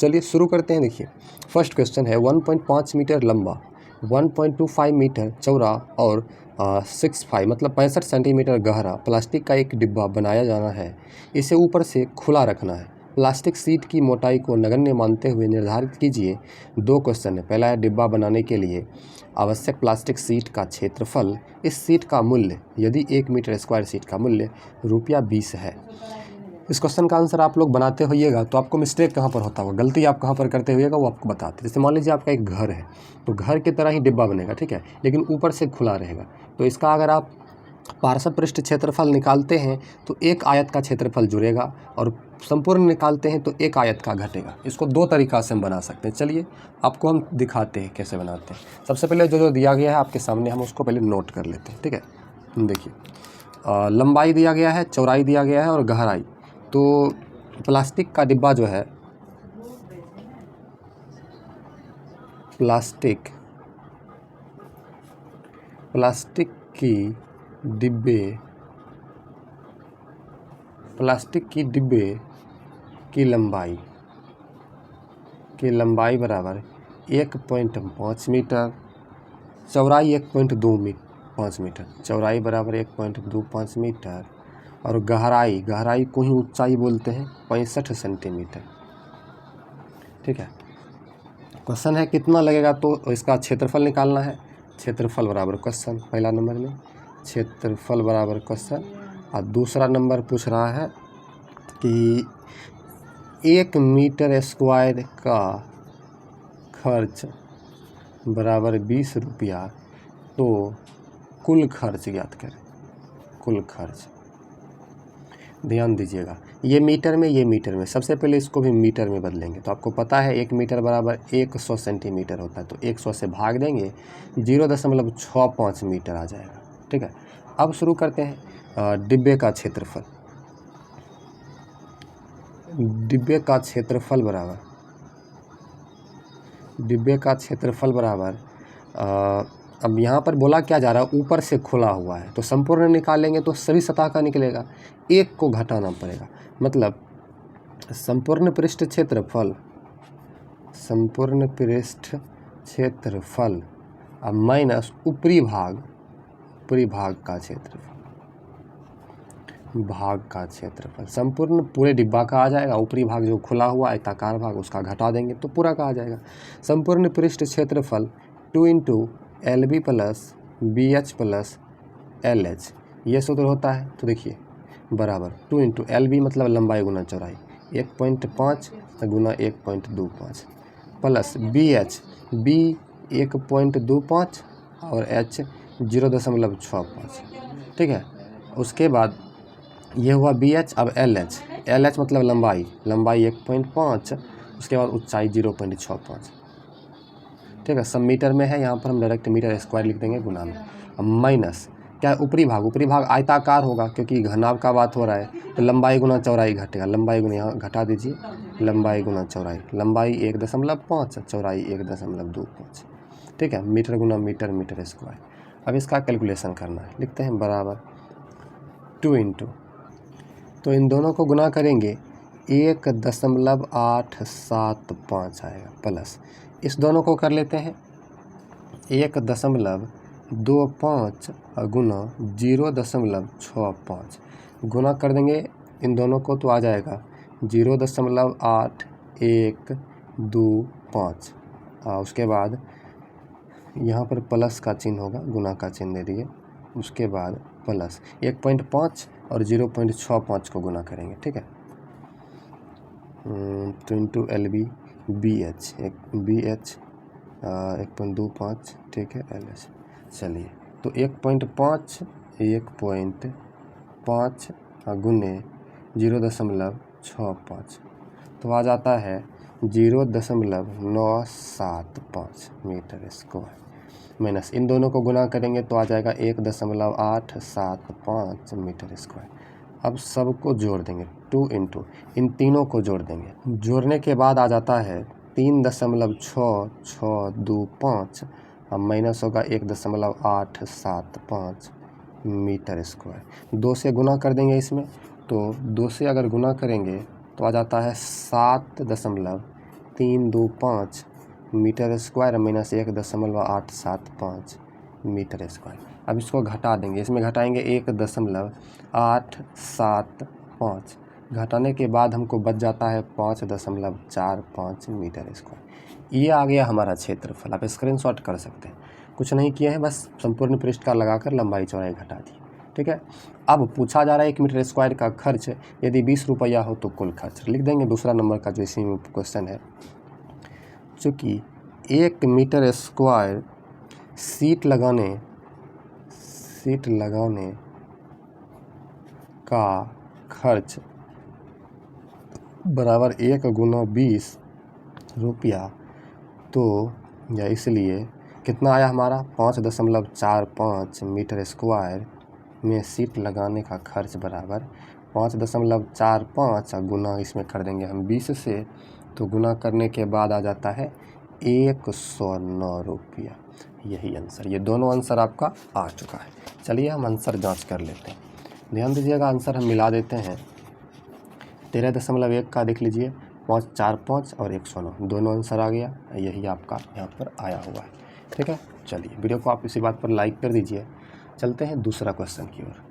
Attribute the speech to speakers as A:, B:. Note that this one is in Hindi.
A: चलिए शुरू करते हैं। देखिए फर्स्ट क्वेश्चन है 1.5 मीटर लंबा, 1.25 मीटर चौड़ा और 65 मतलब 65 सेंटीमीटर गहरा प्लास्टिक का एक डिब्बा बनाया जाना है। इसे ऊपर से खुला रखना है। प्लास्टिक सीट की मोटाई को नगण्य मानते हुए निर्धारित कीजिए। 2 क्वेश्चन है। पहला है डिब्बा बनाने के लिए आवश्यक प्लास्टिक सीट का क्षेत्रफल। इस सीट का मूल्य यदि 1 मीटर स्क्वायर सीट का मूल्य ₹20 है। इस क्वेश्चन का आंसर आप लोग बनाते होइएगा तो आपको मिस्टेक कहाँ पर होता होगा, गलती आप कहाँ पर करते होइएगा वो आपको बताते। जैसे मान लीजिए आपका एक घर है तो घर की तरह ही डिब्बा बनेगा, ठीक है, लेकिन ऊपर से खुला रहेगा। तो इसका अगर आप पार्श्व पृष्ठ क्षेत्रफल निकालते हैं तो एक आयत का क्षेत्रफल जुड़ेगा और संपूर्ण निकालते हैं तो एक आयत का घटेगा। इसको 2 तरीक़ा से हम बना सकते हैं। चलिए आपको हम दिखाते हैं कैसे बनाते हैं। सबसे पहले जो दिया गया है आपके सामने, हम उसको पहले नोट कर लेते हैं, ठीक है। देखिए लंबाई दिया गया है, चौड़ाई दिया गया है और गहराई। तो प्लास्टिक का डिब्बा जो है, प्लास्टिक की डिब्बे की लंबाई बराबर 1.5 मीटर, चौड़ाई 1.25 मीटर, चौड़ाई बराबर 1.25 मीटर और गहराई को ही ऊंचाई बोलते हैं 65 सेंटीमीटर, ठीक है। क्वेश्चन है कितना लगेगा, तो इसका क्षेत्रफल निकालना है। क्षेत्रफल बराबर क्वेश्चन, पहला नंबर में क्षेत्रफल बराबर क्वेश्चन। और दूसरा नंबर पूछ रहा है कि 1 मीटर स्क्वायर का खर्च बराबर 20 रुपया, तो कुल खर्च ज्ञात करें। कुल खर्च ध्यान दीजिएगा, ये मीटर में। सबसे पहले इसको भी मीटर में बदलेंगे। तो आपको पता है 1 मीटर बराबर 100 सेंटीमीटर होता है, तो 100 से भाग देंगे 0.65 मीटर आ जाएगा, ठीक है। अब शुरू करते हैं। डिब्बे का क्षेत्रफल बराबर अब यहाँ पर बोला क्या जा रहा है, ऊपर से खुला हुआ है तो संपूर्ण निकालेंगे तो सभी सतह का निकलेगा, एक को घटाना पड़ेगा। मतलब संपूर्ण पृष्ठ क्षेत्रफल अब माइनस ऊपरी भाग का क्षेत्रफल। संपूर्ण पूरे डिब्बा का आ जाएगा, ऊपरी भाग जो खुला हुआ आयताकार भाग उसका घटा देंगे तो पूरा का आ जाएगा। संपूर्ण पृष्ठ क्षेत्रफल 2 × LB + BH + LH, ये सूत्र होता है। तो देखिए बराबर 2 × LB मतलब लंबाई गुना चौड़ाई 1.5 गुना 1.25 प्लस BH, B 1.25 और H 0.65, ठीक है। उसके बाद ये हुआ BH। अब LH मतलब लंबाई 1.5, उसके बाद ऊंचाई 0.65, ठीक है। सब मीटर में है, यहाँ पर हम डायरेक्ट मीटर स्क्वायर लिख देंगे गुना में। अब माइनस क्या है, ऊपरी भाग आयताकार होगा क्योंकि घनाव का बात हो रहा है, तो लंबाई गुना चौड़ाई घटेगा। लंबाई गुना यहाँ घटा दीजिए, लंबाई गुना चौड़ाई, लंबाई 1.5, चौड़ाई 1.25, ठीक है। मीटर गुना मीटर स्क्वायर। अब इसका कैलकुलेशन करना है, लिखते हैं बराबर 2 × तो इन दोनों को गुना करेंगे 1.875 आएगा, प्लस इस दोनों को कर लेते हैं 1.25 गुना 0.65, गुना कर देंगे इन दोनों को तो आ जाएगा 0.8125। उसके बाद यहाँ पर प्लस का चिन्ह होगा, गुना का चिन्ह दे दिए, उसके बाद प्लस 1.5 और 0.65 को गुना करेंगे, ठीक है। 2 × LB BH 1.25, ठीक है, LH। चलिए तो 1.5 गुने 0.65 तो आ जाता है 0.975 मीटर स्क्वायर, माइनस इन दोनों को गुना करेंगे तो आ जाएगा 1.875 मीटर स्क्वायर। अब सबको जोड़ देंगे 2 × इन तीनों को जोड़ देंगे, जोड़ने के बाद आ जाता है 3.6625 अब माइनस होगा 1.875 मीटर स्क्वायर। 2 से गुना कर देंगे इसमें, तो 2 से अगर गुना करेंगे तो आ जाता है 325 meter square minus 1.875 meter square. अब इसको घटा देंगे, इसमें घटाएंगे 1.875, घटाने के बाद हमको बच जाता है 5.45 मीटर स्क्वायर। ये आ गया हमारा क्षेत्रफल। आप स्क्रीनशॉट कर सकते हैं, कुछ नहीं किए हैं, बस संपूर्ण पृष्ठ का लगाकर लंबाई चौड़ाई घटा दी। ठीक है, अब पूछा जा रहा है 1 मीटर स्क्वायर का खर्च यदि 20 रुपया हो तो कुल खर्च लिख देंगे। दूसरा नंबर का जो इसी में क्वेश्चन है, चूँकि 1 मीटर स्क्वायर सीट लगाने का खर्च बराबर 1 गुना 20 रुपया, तो या इसलिए कितना आया हमारा 5.45 मीटर स्क्वायर में सीट लगाने का खर्च बराबर 5.45 गुना इसमें कर देंगे हम 20 से, तो गुना करने के बाद आ जाता है 109 रुपया। यही आंसर, ये दोनों आंसर आपका आ चुका है। चलिए हम आंसर जांच कर लेते हैं। ध्यान दीजिएगा, आंसर हम मिला देते हैं। 13.1 का देख लीजिए, 545 और 109 दोनों आंसर आ गया, यही आपका यहाँ पर आया हुआ है। ठीक है, चलिए वीडियो को आप इसी बात पर लाइक कर दीजिए। चलते हैं दूसरा क्वेश्चन की ओर।